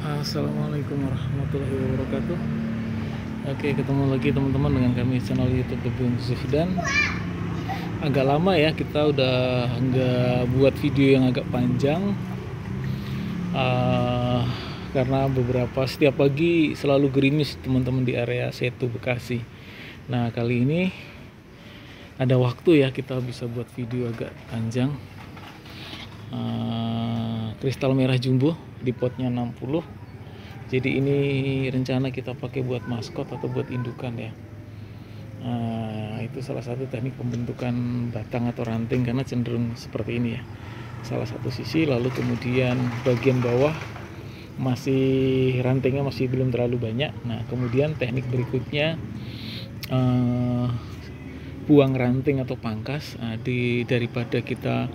Assalamualaikum warahmatullahi wabarakatuh. Oke, ketemu lagi teman-teman dengan kami channel YouTube Kebun Yusuf. Dan agak lama ya kita udah nggak buat video yang agak panjang, karena setiap pagi selalu gerimis teman-teman di area Setu Bekasi. Nah, kali ini ada waktu ya kita bisa buat video agak panjang. Kristal merah jumbo di potnya 60. Jadi ini rencana kita pakai buat maskot atau buat indukan ya. Itu salah satu teknik pembentukan batang atau ranting, karena cenderung seperti ini ya. Salah satu sisi, lalu kemudian bagian bawah rantingnya masih belum terlalu banyak. Nah, kemudian teknik berikutnya buang ranting atau pangkas. Daripada kita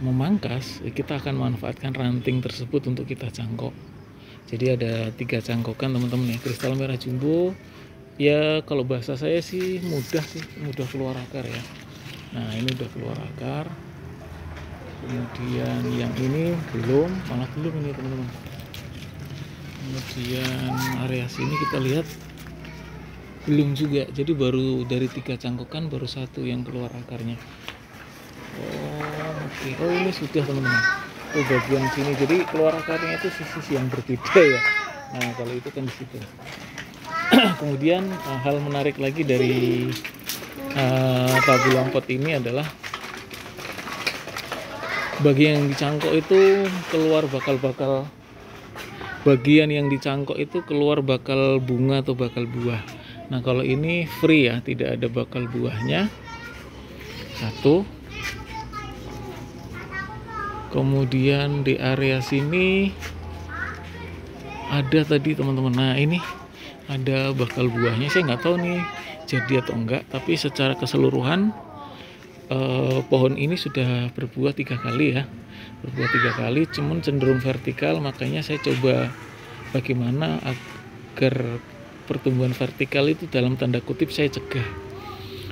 memangkas, kita akan memanfaatkan ranting tersebut untuk kita cangkok. Jadi ada 3 cangkokan teman-teman ya. Kristal merah jumbo ya, kalau bahasa saya sih mudah keluar akar ya. Nah, ini udah keluar akar. Kemudian yang ini belum ini teman-teman. Kemudian area sini kita lihat belum juga. Jadi baru dari 3 cangkokan baru 1 yang keluar akarnya. Oh, ini sudah teman-teman. Bagian sini, jadi keluar akarnya itu sisi yang berbeda ya. Nah, kalau itu kan di situ. Kemudian hal menarik lagi dari tabulam pot ini adalah bagian yang dicangkok itu bagian yang dicangkok itu keluar bakal bunga atau bakal buah. Nah, kalau ini free ya, tidak ada bakal buahnya. 1. Kemudian di area sini ada tadi teman-teman. Nah, ini ada bakal buahnya. Saya nggak tahu nih jadi atau enggak, tapi secara keseluruhan pohon ini sudah berbuah 3 kali ya. Berbuah 3 kali, cuman cenderung vertikal. Makanya saya coba bagaimana agar pertumbuhan vertikal itu dalam tanda kutip saya cegah.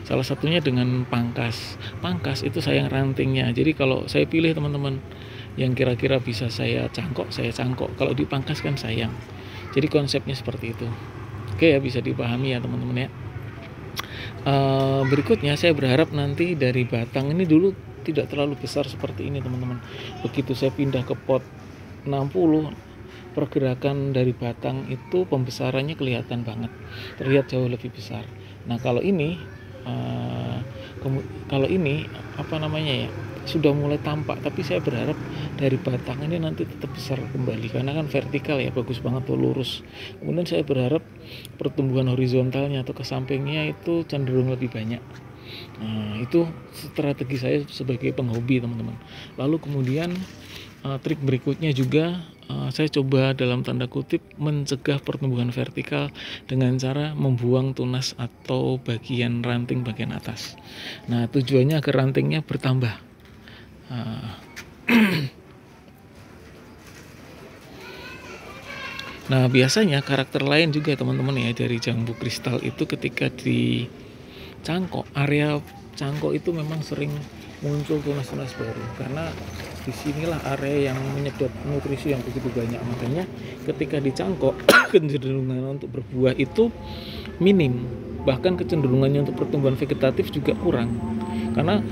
Salah satunya dengan pangkas. Pangkas itu sayang rantingnya. Jadi kalau saya pilih teman-teman yang kira-kira bisa saya cangkok, saya cangkok. Kalau dipangkas kan sayang. Jadi konsepnya seperti itu. Oke ya, bisa dipahami ya teman-teman ya. Berikutnya saya berharap nanti dari batang ini dulu tidak terlalu besar seperti ini teman-teman. Begitu saya pindah ke pot 60, pergerakan dari batang itu pembesarannya kelihatan banget. Terlihat jauh lebih besar. Nah, kalau ini sudah mulai tampak, tapi saya berharap dari batang ini nanti tetap besar kembali, karena kan vertikal ya, bagus banget tuh, lurus. Kemudian saya berharap pertumbuhan horizontalnya atau ke sampingnya itu cenderung lebih banyak. Nah, itu strategi saya sebagai penghobi teman-teman. Lalu kemudian trik berikutnya juga saya coba dalam tanda kutip mencegah pertumbuhan vertikal dengan cara membuang tunas atau bagian ranting bagian atas. Nah, tujuannya agar rantingnya bertambah. Nah, biasanya karakter lain juga teman-teman ya dari jambu kristal itu, ketika dicangkok, area cangkok itu memang sering muncul tunas-tunas baru, karena disinilah area yang menyedot nutrisi yang begitu banyak. Makanya ketika dicangkok kecenderungan untuk berbuah itu minim, bahkan kecenderungannya untuk pertumbuhan vegetatif juga kurang, karena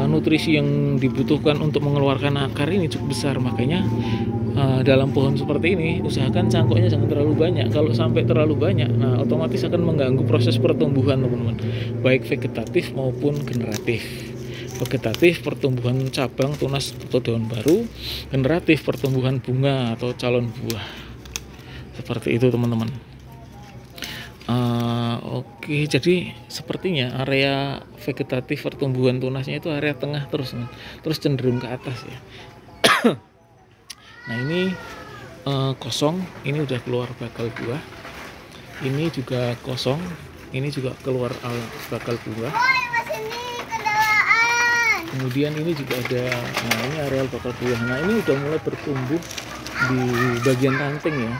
nutrisi yang dibutuhkan untuk mengeluarkan akar ini cukup besar. Makanya dalam pohon seperti ini usahakan cangkoknya jangan terlalu banyak. Kalau sampai terlalu banyak, nah otomatis akan mengganggu proses pertumbuhan teman-teman, baik vegetatif maupun generatif. Vegetatif pertumbuhan cabang, tunas atau daun baru. Generatif pertumbuhan bunga atau calon buah. Seperti itu teman-teman. Oke, jadi sepertinya area vegetatif pertumbuhan tunasnya itu area tengah terus cenderung ke atas ya. Nah, ini kosong, ini udah keluar bakal buah. Ini juga kosong, ini juga keluar bakal buah. Kemudian ini juga ada, nah ini areal bakal buah. Nah, ini udah mulai bertumbuh di bagian ranting ya.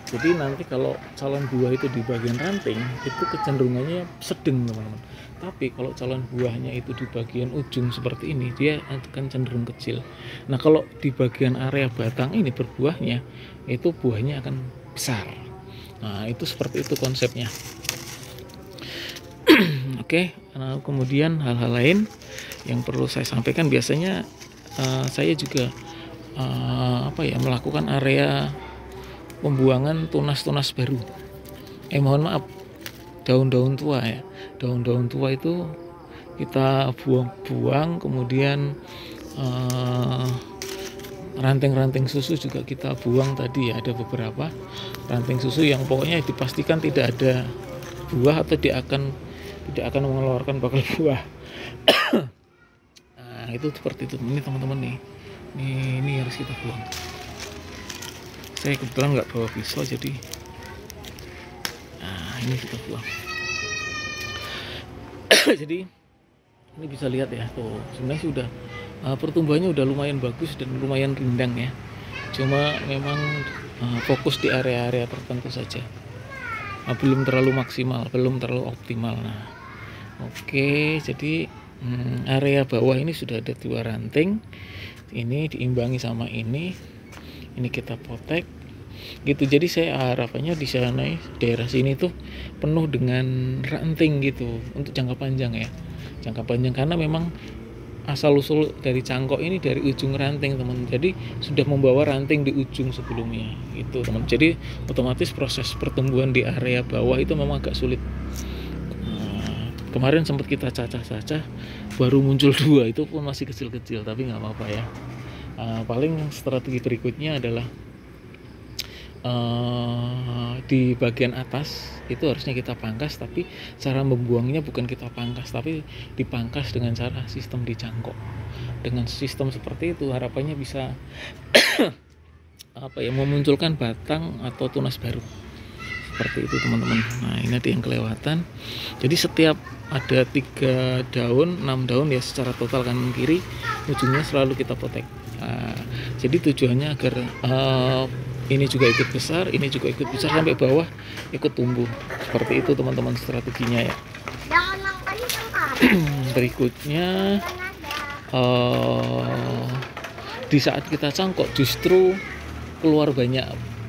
Jadi nanti kalau calon buah itu di bagian ranting itu kecenderungannya sedang teman-teman. Tapi kalau calon buahnya itu di bagian ujung seperti ini, dia akan cenderung kecil. Nah kalau di bagian area batang ini berbuahnya, itu buahnya akan besar. Nah itu seperti itu konsepnya. Oke, nah, kemudian hal-hal lain yang perlu saya sampaikan, biasanya saya juga melakukan area pembuangan tunas-tunas baru. Mohon maaf, daun-daun tua ya. Daun-daun tua itu kita buang-buang, kemudian ranting-ranting susu juga kita buang tadi ya. Ada beberapa ranting susu yang pokoknya dipastikan tidak ada buah atau tidak akan mengeluarkan bakal buah. Nah, itu seperti itu. Ini teman-teman nih. Ini harus kita buang. Saya kebetulan nggak bawa pisau, jadi ini kita buang. Jadi ini bisa lihat ya, tuh sebenarnya sudah pertumbuhannya udah lumayan bagus dan lumayan rindang ya. Cuma memang fokus di area-area tertentu saja. Belum terlalu maksimal, belum terlalu optimal. Nah, oke, jadi area bawah ini sudah ada 2 ranting. Ini diimbangi sama ini kita potek gitu. Jadi saya harapannya di sana, daerah sini tuh penuh dengan ranting gitu untuk jangka panjang ya, jangka panjang, karena memang asal usul dari cangkok ini dari ujung ranting teman. Jadi sudah membawa ranting di ujung sebelumnya itu teman. Jadi otomatis proses pertumbuhan di area bawah itu memang agak sulit. Kemarin sempat kita cacah-cacah, baru muncul 2, itu pun masih kecil-kecil, tapi nggak apa-apa ya. Paling strategi berikutnya adalah di bagian atas itu harusnya kita pangkas, tapi cara membuangnya bukan kita pangkas, tapi dipangkas dengan cara sistem dicangkok. Dengan sistem seperti itu harapannya bisa memunculkan batang atau tunas baru. Seperti itu teman-teman. Nah ini ada yang kelewatan. Jadi setiap ada 3 daun, 6 daun ya secara total kanan kiri, ujungnya selalu kita potek. Jadi tujuannya agar ini juga ikut besar, ini juga ikut besar, sampai bawah ikut tumbuh. Seperti itu teman-teman strateginya ya. Berikutnya di saat kita cangkok justru keluar banyak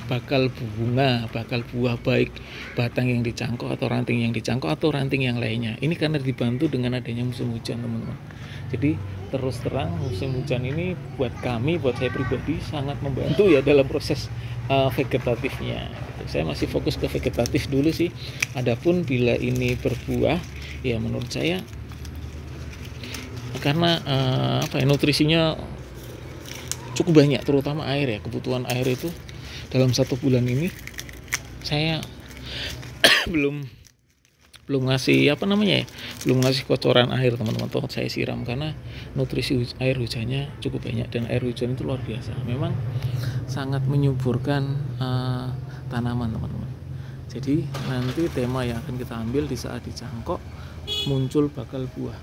bakal bunga, bakal buah, baik batang yang dicangkok atau ranting yang dicangkok atau ranting yang lainnya. Ini karena dibantu dengan adanya musim hujan teman-teman. Jadi terus terang musim hujan ini buat kami, buat saya pribadi sangat membantu ya dalam proses vegetatifnya. Saya masih fokus ke vegetatif dulu sih. Adapun bila ini berbuah, ya menurut saya karena nutrisinya cukup banyak, terutama air ya. Kebutuhan air itu dalam 1 bulan ini saya belum ngasih belum ngasih kocoran air teman-teman. Toh saya siram karena nutrisi air hujannya cukup banyak, dan air hujan itu luar biasa, memang sangat menyuburkan tanaman teman-teman. Jadi nanti tema yang akan kita ambil di saat dicangkok muncul bakal buah.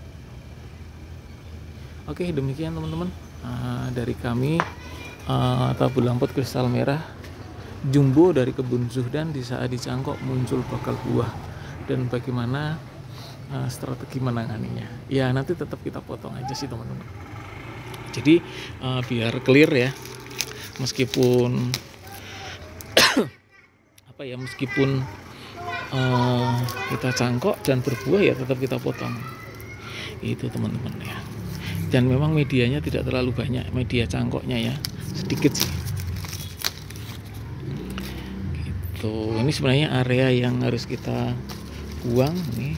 Oke, demikian teman-teman dari kami tabur lampot kristal merah jumbo dari kebun Zuhdan. Di saat dicangkok muncul bakal buah, dan bagaimana strategi menanganinya ya nanti tetap kita potong aja sih teman-teman. Jadi biar clear ya, meskipun meskipun kita cangkok dan berbuah ya tetap kita potong itu teman-teman ya. Dan memang medianya tidak terlalu banyak, media cangkoknya ya sedikit sih. Ini sebenarnya area yang harus kita buang nih,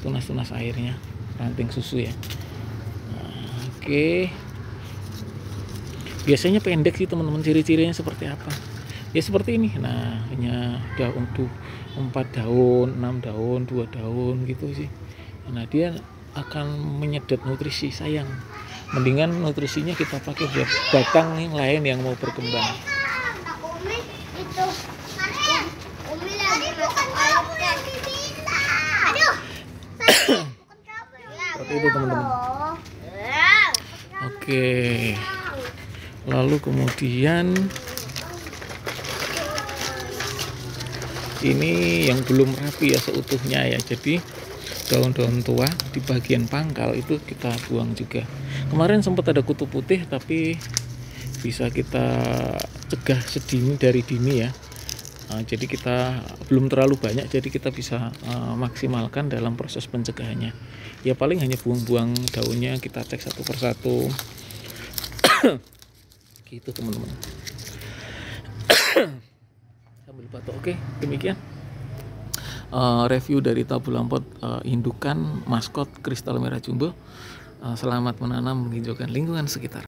tunas-tunas airnya, ranting susu ya. Oke. Biasanya pendek sih teman-teman, ciri-cirinya seperti apa? Ya seperti ini. Nah, hanya daun tuh 4 daun, 6 daun, 2 daun gitu sih. Nah, dia akan menyedot nutrisi, sayang. Mendingan nutrisinya kita pakai buat batang yang lain yang mau berkembang. Seperti itu teman-teman. Oke. Lalu kemudian ini yang belum rapi ya seutuhnya ya, jadi daun-daun tua di bagian pangkal itu kita buang juga. Kemarin sempat ada kutu putih tapi bisa kita cegah dari dini ya. Jadi kita belum terlalu banyak, jadi kita bisa maksimalkan dalam proses pencegahannya. Ya paling hanya buang-buang daunnya, kita cek satu persatu gitu teman-teman. Sambil batuk. Oke, demikian review dari tabu lampot indukan maskot kristal merah jumbo. Selamat menanam menghijaukan lingkungan sekitar.